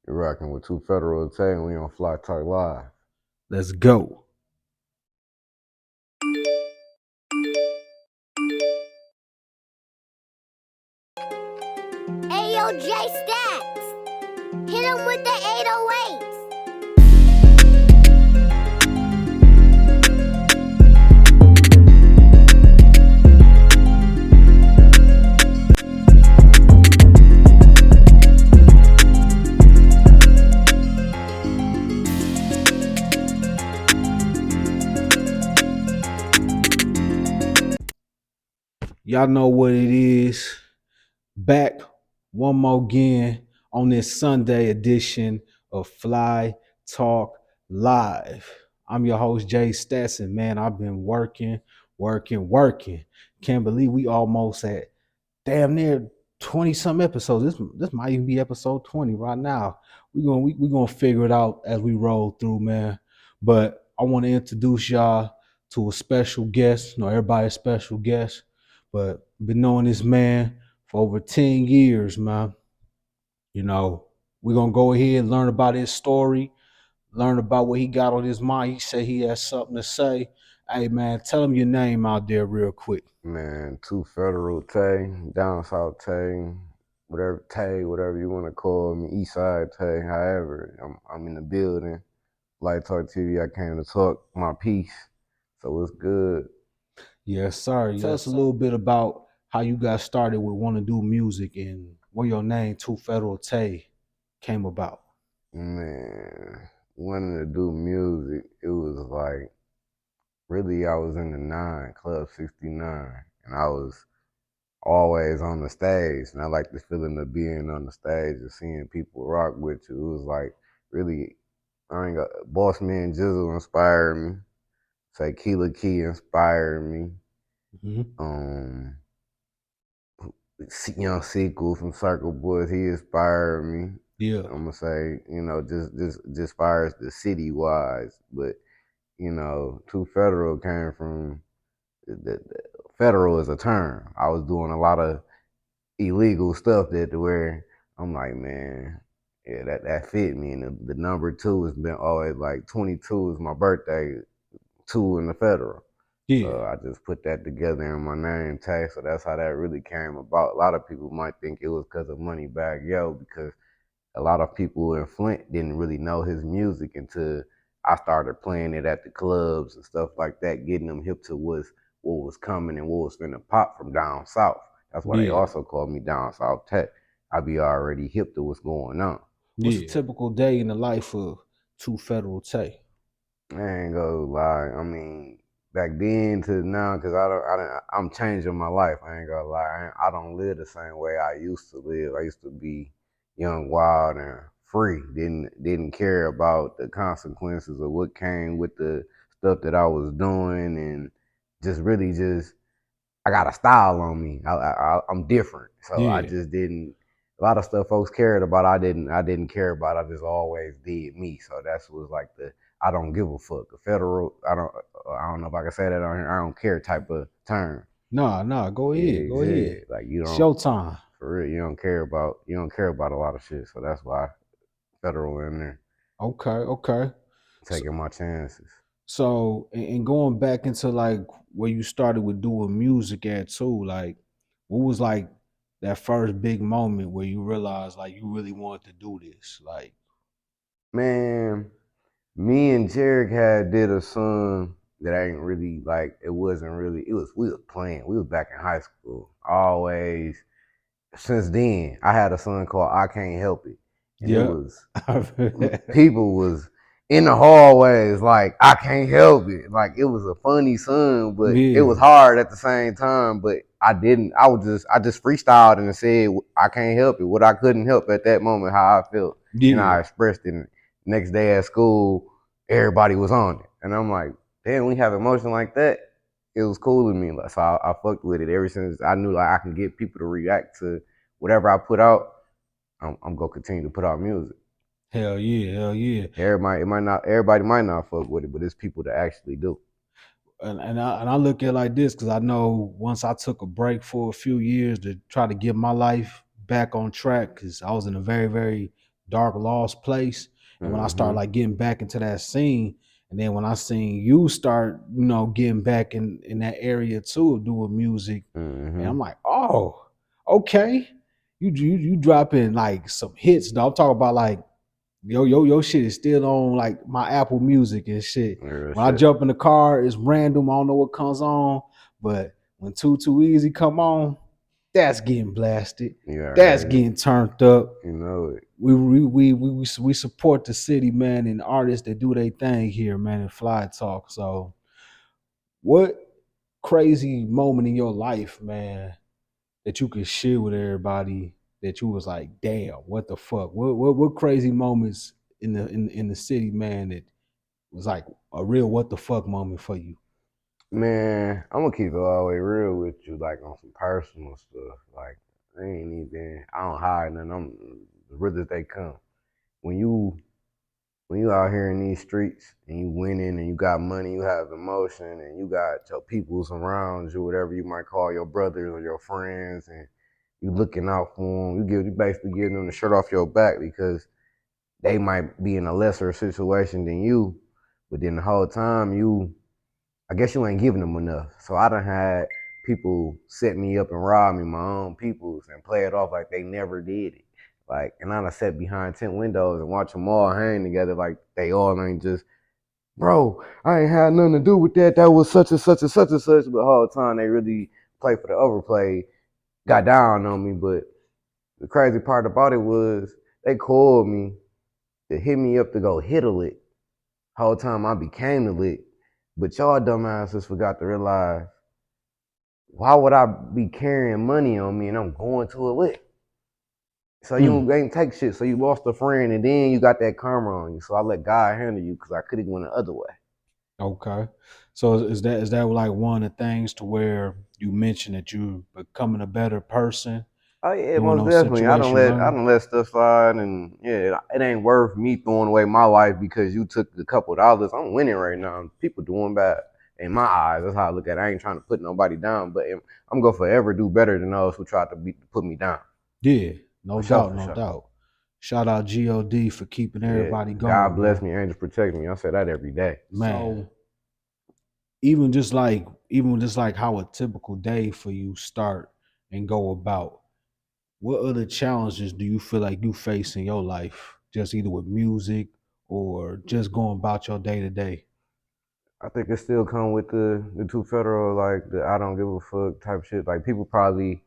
You're rocking with Two Federal Tay, and we on FLI TALK Live. Let's go. Ayo, J Stacks. Hit him with the 808s. Y'all know what it is. Back one more again on this Sunday edition of FLI TALK Live. I'm your host, Jay Stasson. Man, I've been working. Can't believe we almost at damn near 20 some episodes. This might even be episode 20 right now. We're gonna figure it out as we roll through, man. But I want to introduce y'all to a special guest. Everybody's special guest, but been knowing this man for over 10 years, man. We're gonna go ahead and learn about his story, learn about what he got on his mind. He said he has something to say. Hey man, tell him your name out there real quick. Man, Two Federal Tay, down south Tay, whatever you want to call me, east side Tay, however. I'm in the building. FLI TALK TV, I came to talk my piece. So it's good. Yes, sir. Tell us a little bit about how you got started with want to do music and where your name, Two Federal Tay, came about. Man, wanting to do music, it was like, really I was in the Club 69, and I was always on the stage, and I like the feeling of being on the stage and seeing people rock with you. It was like really, Boss Man Jizzle inspired me. Say Keela Key inspired me. Mm-hmm. Young Sequel from Circle Boys, he inspired me. Yeah. I'm gonna say, just as far as the city wise, but Two Federal came from the federal is a term. I was doing a lot of illegal stuff where I'm like, man, yeah, that fit me. And the number 2 has been always like 22 is my birthday, 2 in the federal. Yeah. So I just put that together in my name tag. So that's how that really came about. A lot of people might think it was because of Moneybagg Yo, because a lot of people in Flint didn't really know his music until I started playing it at the clubs and stuff like that, getting them hip to what was coming and what was finna pop from down south. That's why they also call me Down South Tech. I be already hip to what's going on. What's a typical day in the life of Two Federal Tay? I ain't gonna lie. I mean, back then to now, because I'm changing my life. I ain't gonna lie. I don't live the same way I used to live. I used to be young, wild, and free. Didn't care about the consequences of what came with the stuff that I was doing, and I got a style on me. I'm different, so I just didn't. A lot of stuff folks cared about, I didn't care about. I just always did me. So that's was like the I don't give a fuck. The federal, I don't know if I can say that on here. I don't care type of term. Nah, go ahead. Go ahead. Like you don't. It's your time. For real, you don't care about a lot of shit. So that's why federal in there. Okay. Taking my chances. So, and going back into like where you started with doing music at too, like what was like that first big moment where you realized like you really wanted to do this? Like, man, me and Jarek had did a song that ain't really like, it wasn't really, we was playing. We was back in high school. Always, since then, I had a song called I Can't Help It. And it was, people was in the hallways like, I can't help it. Like, it was a funny song, but it was hard at the same time. But I just freestyled and said, I can't help it. What I couldn't help at that moment, how I felt. And I expressed it. Next day at school, everybody was on it. And I'm like, damn, we have emotion like that. It was cool with me. So I fucked with it ever since I knew like I can get people to react to whatever I put out. I'm gonna continue to put out music. Hell yeah. Everybody might not fuck with it, but it's people that actually do. And I look at it like this because I know once I took a break for a few years to try to get my life back on track because I was in a very, very dark, lost place. And when I started Mm-hmm. like getting back into that scene, and then when I seen you start, getting back in that area too, doing music, and Mm-hmm. I'm like, oh, okay. You dropping like some hits, though. I'm talking about like your shit is still on like my Apple Music and shit. Real When I shit. jump in the car, it's random. I don't know what comes on, but when Too Easy come on, that's getting blasted. You That's already, getting turned up. you know it. We support the city, man, and artists that do their thing here, man, and FLI TALK. So, what crazy moment in your life, man, that you could share with everybody that you was like, damn, what the fuck? What crazy moments in the city, man, that was like a real what the fuck moment for you? Man, I'm gonna keep it all the way real with you, like on some personal stuff. Like, I don't hide nothing. I'm the real as they come. When you when you out here in these streets and you winning and you got money, you have emotion, and you got your peoples around you, whatever you might call your brothers or your friends, and you looking out for them. You basically giving them the shirt off your back because they might be in a lesser situation than you, but then the whole time I guess you ain't giving them enough. So I done had people set me up and rob me, my own peoples, and play it off like they never did it. Like, and I done sat behind 10 windows and watch them all hang together like they all ain't just, bro, I ain't had nothing to do with that. That was such and such and such and such. But the whole time they really play for the overplay, got down on me. But the crazy part about it was they called me to hit me up to go hit a lick. Whole time I became the lick. But y'all dumbasses forgot to realize, why would I be carrying money on me and I'm going to a lick? So Mm, you ain't take shit. So you lost a friend and then you got that karma on you. So I let God handle you because I could have went the other way. okay. So is that like one of the things to where you mentioned that you becoming a better person Oh yeah, doing most those definitely. situation I learning? don't let stuff slide, and yeah, it ain't worth me throwing away my life because you took a couple of dollars. I'm winning right now. People doing bad in my eyes. That's how I look at it. I ain't trying to put nobody down, but I'm gonna forever do better than those who tried to put me down. Yeah, no For sure, doubt, for no sure. doubt. Shout out God for keeping Yeah, everybody God going, bless man. me, angels protect me. I say that every day. Man, even just like how a typical day for you start and go about, what other challenges do you feel like you face in your life, just either with music or just going about your day to day? I think it still come with the two federal like the I don't give a fuck type shit. Like people probably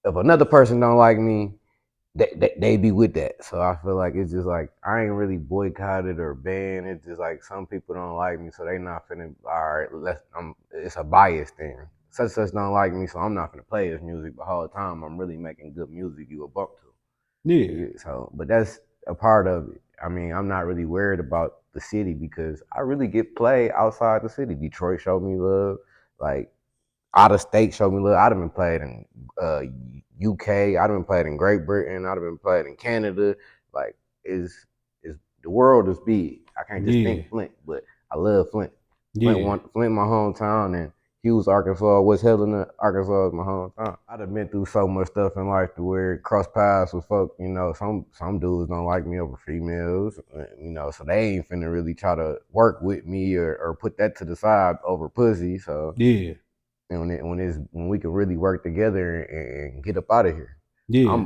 if another person don't like me, they be with that. So I feel like it's just like I ain't really boycotted or banned. It's just like some people don't like me, so they not finna. All right, it's a bias thing. Such don't like me, so I'm not finna play his music. The whole time I'm really making good music. You a bump to. Yeah, Yeah, so, but that's a part of it. I mean, I'm not really worried about the city because I really get played outside the city. Detroit showed me love. Like out of state showed me love. I'd have been played in UK. I'd have been played in Great Britain. I'd have been played in Canada. Like is the world is big. I can't just yeah, think Flint, but I love Flint. yeah, Flint my hometown, and Hughes, Arkansas, West Helena, Arkansas is my hometown. I'd have been through so much stuff in life to where cross paths with folk. Some dudes don't like me over females. So they ain't finna really try to work with me or put that to the side over pussy. So yeah, when we can really work together and get up out of here. yeah,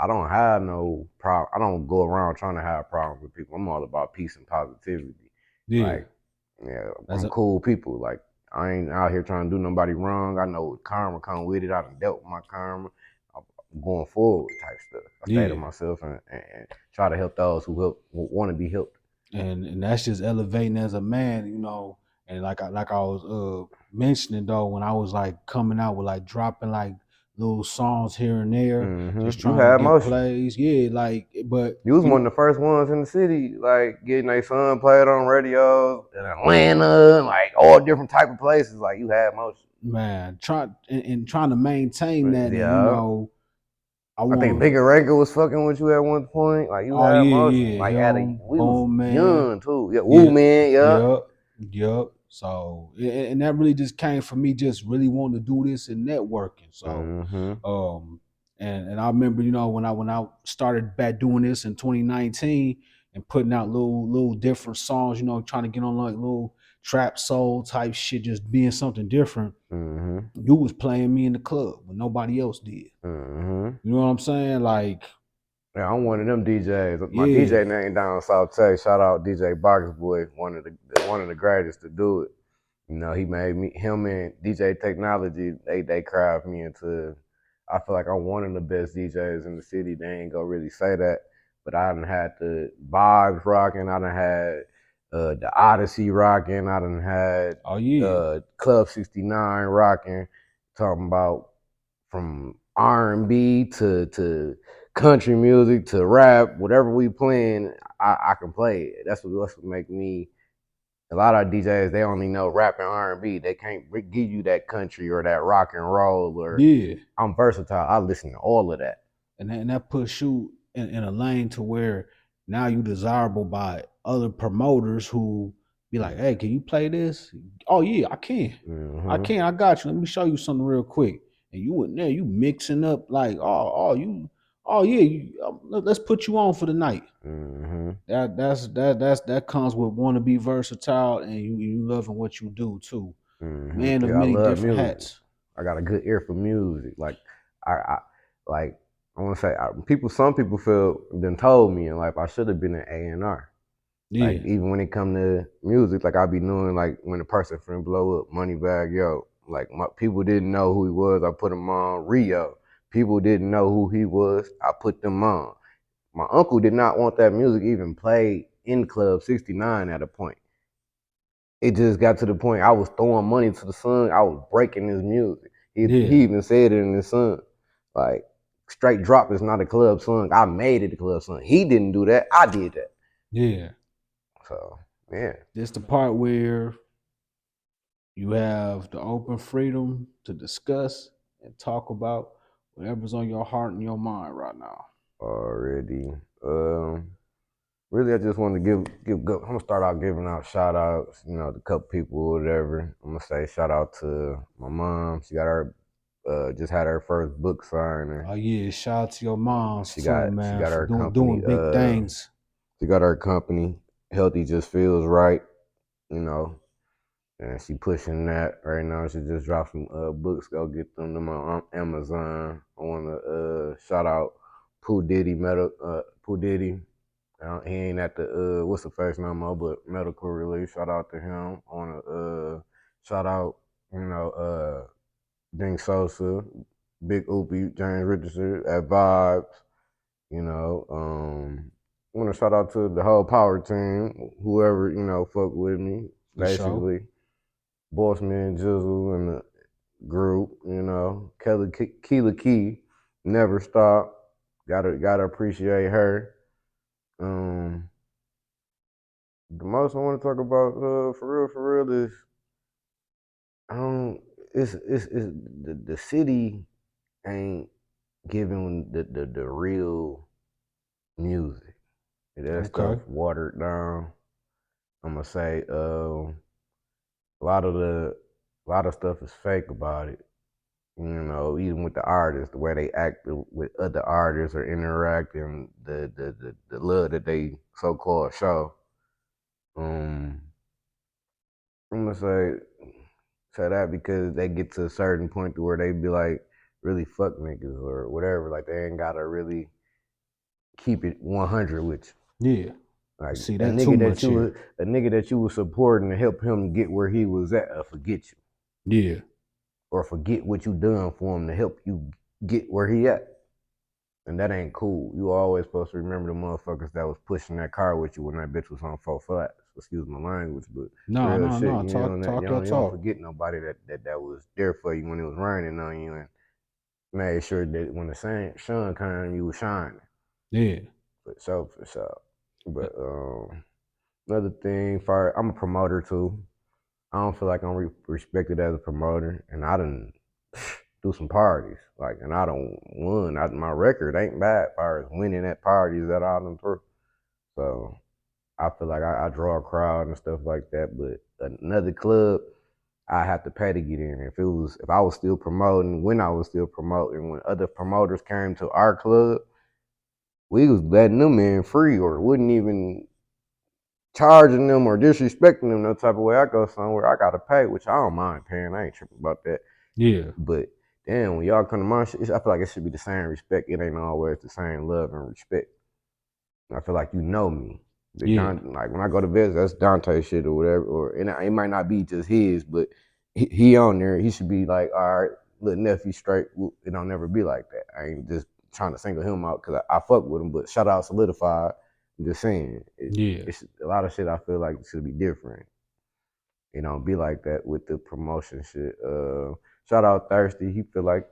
I don't have no problem. I don't go around trying to have problems with people. I'm all about peace and positivity. yeah. Like, yeah, That's I'm a cool people. Like, I ain't out here trying to do nobody wrong. I know karma come with it. I done dealt with my karma. I'm going forward type stuff. I stay to yeah. myself and try to help those who want to be helped. And that's just elevating as a man, and like I was mentioning though, when I was like coming out with like dropping like little songs here and there, just You trying to had get motion. plays. Yeah, like, but You was one of the first ones in the city, like getting their son played on radios in Atlanta, like all different type of places. Like you had motion. man, trying to maintain that, and Yeah, I I think want. Bigger Ranker was fucking with you at one point. Like you Oh had yeah, motion. yeah, Like him, we was Bone Man, young too. Yeah, Woo yeah, Man. Yeah. yep, yep. So and that really just came from me just really wanting to do this and networking. So Mm-hmm. um And I remember, when I started back doing this in 2019 and putting out little different songs, trying to get on like little trap soul type shit, just being something different. Mm-hmm. You was playing me in the club when nobody else did. Mm-hmm. You know what I'm saying? Like, Yeah, I'm one of them DJs. My yeah, DJ name down South Texas. Shout out DJ Box Boy, one of the greatest to do it. He made me, him and DJ Technology, they craft me into, I feel like I'm one of the best DJs in the city. They ain't gonna really say that, but I done had the vibes rocking. I done had the Odyssey rocking. I done had oh yeah, Club 69 rocking. Talking about from R&B to country music to rap, whatever we playing, I can play it. That's what make me. A lot of DJs, they only know rap and R&B. They can't give you that country or that rock and roll. Or yeah. I'm versatile. I listen to all of that. And that puts you in a lane to where now you desirable by other promoters who be like, hey, can you play this? Oh yeah, I can. I Mm-hmm. can. I got you. Let me show you something real quick. And you in there, you mixing up like, oh yeah, let's put you on for the night. Mm-hmm. That comes with want to be versatile and you loving what you do too. Man Mm-hmm. of Yeah, I many love different music. hats. I got a good ear for music. I like I want to say, some people feel then told me in life I should have been an A&R. Like Yeah, even when it come to music, like I be knowing like when a person finna blow up, Moneybag Yo. Like people didn't know who he was, I put him on. Rio. People didn't know who he was, I put them on. My uncle did not want that music even played in Club 69 at a point. It just got to the point I was throwing money to the son. I was breaking his music. yeah, He even said it in his son. Like, straight drop is not a club song. I made it a club song. He didn't do that. I did that. yeah. So, yeah. This the part where you have the open freedom to discuss and talk about whatever's on your heart and your mind right now. Already. Really, I just want to I'm gonna start out giving out shout outs, to a couple people or whatever. I'm gonna say shout out to my mom. She got her, just had her first book signing. Oh yeah, shout out to your moms too, She man, got for her doing company. big things. She got her company. Healthy just feels right, you know. And she pushing that right now. She just dropped some books. Go get them on Amazon. I want to shout out Pooh Diddy. He ain't at the what's the face no more, but medical relief. Shout out to him. I want to shout out, Ding Sosa, Big Oopie, James Richardson at Vibes. I want to shout out to the whole power team, whoever fuck with me, For sure. basically. Bossman, Jizzle, and the group. Kelly Keela Key, never stop. Gotta appreciate her. Um, the most I want to talk about, for real, is I don't. It's the city ain't giving the real music. That stuff Okay. watered down. I'm gonna say a lot of the a lot of stuff is fake about it. Even with the artists, the way they act with other artists or interact, and the love that they so called show. Um, I'm gonna say that because they get to a certain point to where they be like really fuck niggas or whatever. Like they ain't gotta really keep it 100 with Yeah. you. I Like see that too much here. a nigga that you was supporting to help him get where he was at, forget you Yeah. or forget what you done for him to help you get where he at. And that ain't cool. You always supposed to remember the motherfuckers that was pushing that car with you when that bitch was on four flats. Excuse my language, but No, real no, shit. no. Talk your You don't talk. forget nobody that was there for you when it was raining on you and made sure that when the sun came, you was shining. Yeah. For sure. But another thing, I'm a promoter too. I don't feel like I'm respected as a promoter, and I done do some parties. Like, and I don't won. My record ain't bad as far as winning at parties that I done through. So I feel like I draw a crowd and stuff like that. But another club, I had to pay to get in. If I was still promoting, when I was still promoting, when other promoters came to our club, we was letting them in free or wouldn't even charging them or disrespecting them no type of way. I go somewhere, I gotta pay, which I don't mind paying. I ain't tripping about that. Yeah. But damn, when y'all come to my shit, I feel like it should be the same respect. It ain't always the same love and respect. I feel like you know me. Yeah. Like when I go to visit, that's Dante shit or whatever. Or and it might not be just his, but he on there. He should be like, all right, little nephew straight. It don't never be like that. I ain't just trying to single him out because I fuck with him. But shout out Solidified. I'm just saying, Yeah. it's a lot of shit. I feel like should be different. Be like that with the promotion shit. Shout out Thirsty. He feel like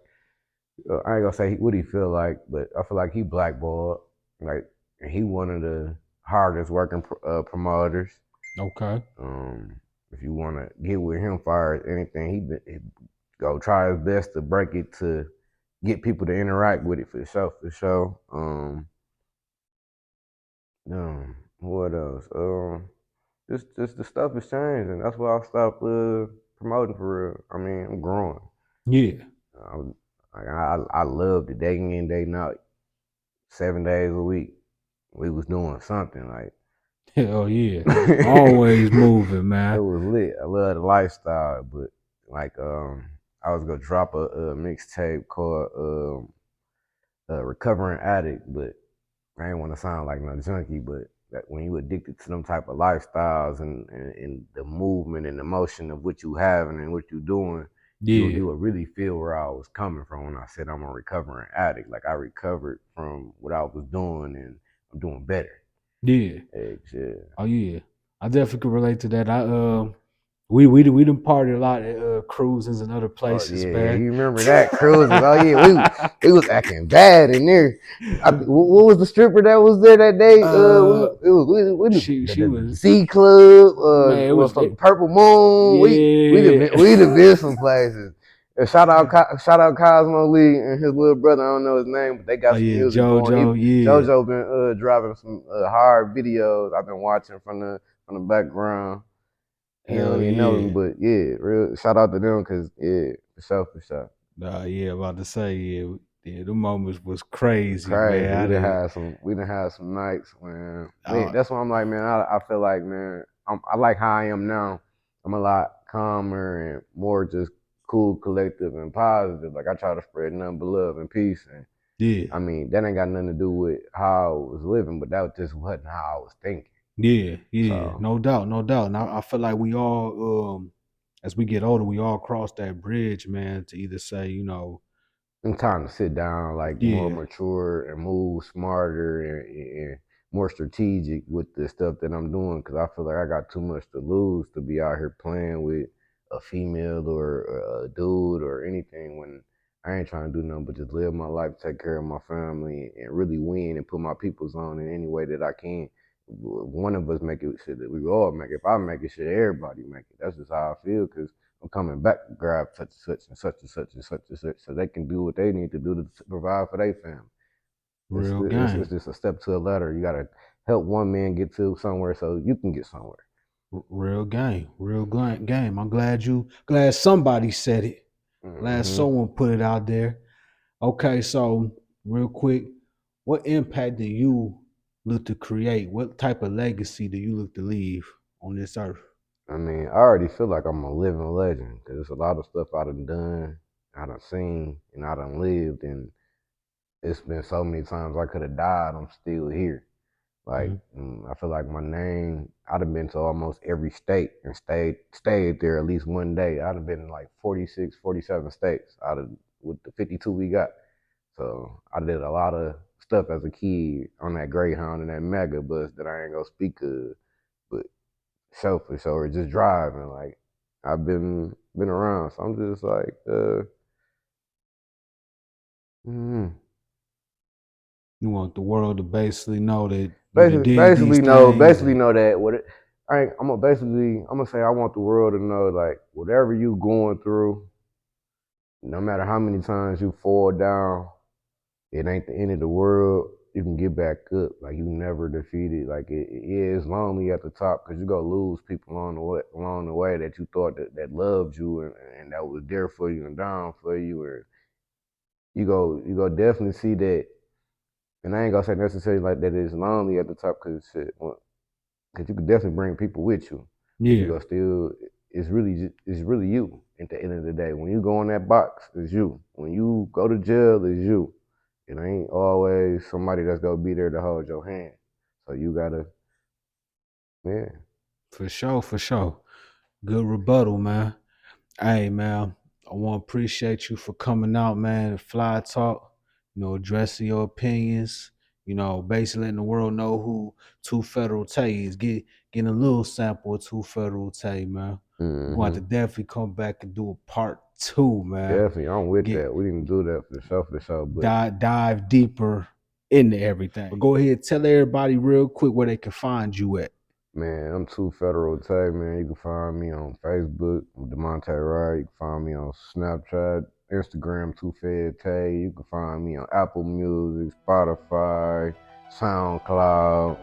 I ain't gonna say what he feel like, but I feel like he blackballed. Like he one of the hardest working promoters. Okay. If you want to get with him, far as anything, he go try his best to break it to get people to interact with it for sure, for sure. What else? Just the stuff is changing. That's why I stopped promoting for real. I mean, I'm growing. Yeah. I love the day in, day out, 7 days a week. We was doing something like. Hell yeah. It Always moving, man. was lit. I love the lifestyle, but like I was gonna drop a mixtape called Recovering Addict, but I ain't want to sound like no junkie, but that when you addicted to them type of lifestyles and the movement and the motion of what you having and what you doing, Yeah. you would really feel where I was coming from when I said I'm a recovering addict. Like I recovered from what I was doing and I'm doing better. Yeah. Yeah. Oh yeah. I definitely can relate to that. We done partied a lot at cruises and other Oh places, yeah, man. you remember that cruises? Oh yeah, we was acting bad in there. What was the stripper that was there that day? uh It was she the was, Z Club, man, it was motherfucking Purple Moon. yeah. We'd have been some places. And shout out Cosmo Lee and his little brother. I don't know his name, but they Oh got some yeah, music going. JoJo, yeah. JoJo been driving some hard videos. I've been watching from the background. He don't Hell even know him, yeah. but yeah, real shout out to them because yeah, for sure. Nah, yeah, about to say, yeah, the moments was crazy, Crazy. man. We done had some nights, man. Uh, That's why I'm like, man. I feel like, man. I like how I am now. I'm a lot calmer and more just cool, collective, and positive. Like I try to spread nothing but love and peace. And yeah. I mean, that ain't got nothing to do with how I was living, but that just wasn't how I was thinking. Yeah, yeah, So no doubt, no doubt. And I feel like we all, as we get older, we all cross that bridge, man, to either say, it's time to sit down, like more yeah, mature and move smarter and more strategic with the stuff that I'm doing. Because I feel like I got too much to lose to be out here playing with a female or a dude or anything when I ain't trying to do nothing but just live my life, take care of my family, and really win and put my peoples on in any way that I can. One of us make it, shit that we all make it. If I make it, shit, everybody make it. That's just how I feel. Because I'm coming back to grab such and such and such and such and such and such so they can do what they need to do to provide for their family. real game, It's just a step to a ladder. You gotta help one man get to somewhere so you can get somewhere. real game. I'm glad somebody said it. Glad Mm-hmm. someone put it out there. Okay, so real quick, what impact do you look to create? What type of legacy do you look to leave on this earth? I mean, I already feel like I'm a living legend because there's a lot of stuff I done, I done seen, and I done lived, and it's been so many times I could have died. I'm still here. Like, Mhm. I feel like my name, I'd have been to almost every state and stayed there at least one day. I'd have been in like 46, 47 states out of with the 52 we got. So I did a lot of stuff as a kid on that Greyhound and that mega bus that I ain't gonna speak of, but for sure, just driving. Like I've been around, so I'm just like, mm, You want the world to basically know that you done did these things basically and know that what it. I'm gonna say I want the world to know like whatever you going through, no matter how many times you fall down, it ain't the end of the world. you can get back up. Like you never defeated. Like it's lonely at the top because you go lose people along the way that you thought that loved you and that was there for you and down for you, or you go definitely see that. And I ain't gonna say necessarily like that it's lonely at the top because cause you could definitely bring people with you, but you Yeah, go still. It's really you at the end of the day. When you go in that box, it's you. When you go to jail, it's you. It ain't always somebody that's gonna be there to hold your hand. So you gotta, yeah. for sure, for sure. Good rebuttal, man. Hey, man, I want to appreciate you for coming out, man, and Fly Talk, addressing your opinions, basically letting the world know who Two Federal Tay is. Getting a little sample of Two Federal Tay, man. We're going to have to definitely come back and do a part 2, man. Definitely, I'm with Get that. We didn't do that for the show, but dive deeper into everything. But go ahead, tell everybody real quick where they can find you at. man, I'm Two Federal Tay, man. You can find me on Facebook, DeMonte Wright. You can find me on Snapchat, Instagram, Two Fed Tay. You can find me on Apple Music, Spotify, SoundCloud,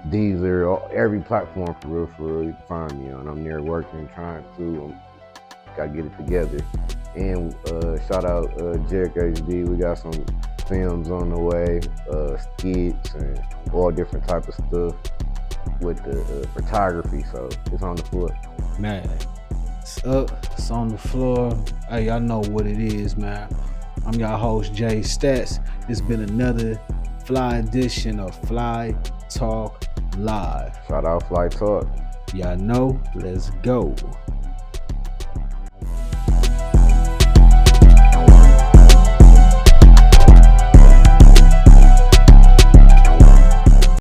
Deezer, every platform for real. You can find me on. I'm there working, trying to. Gotta get it together. And shout out Jerick HD. We got some films on the way, skits and all different type of stuff with the photography. So it's on the floor. Man, it's up, it's on the floor. Hey, y'all know what it is, man. I'm your host, Jay Stats. It's been another Fly edition of Fly Talk Live. Shout out FLI TALK. Y'all know, let's go.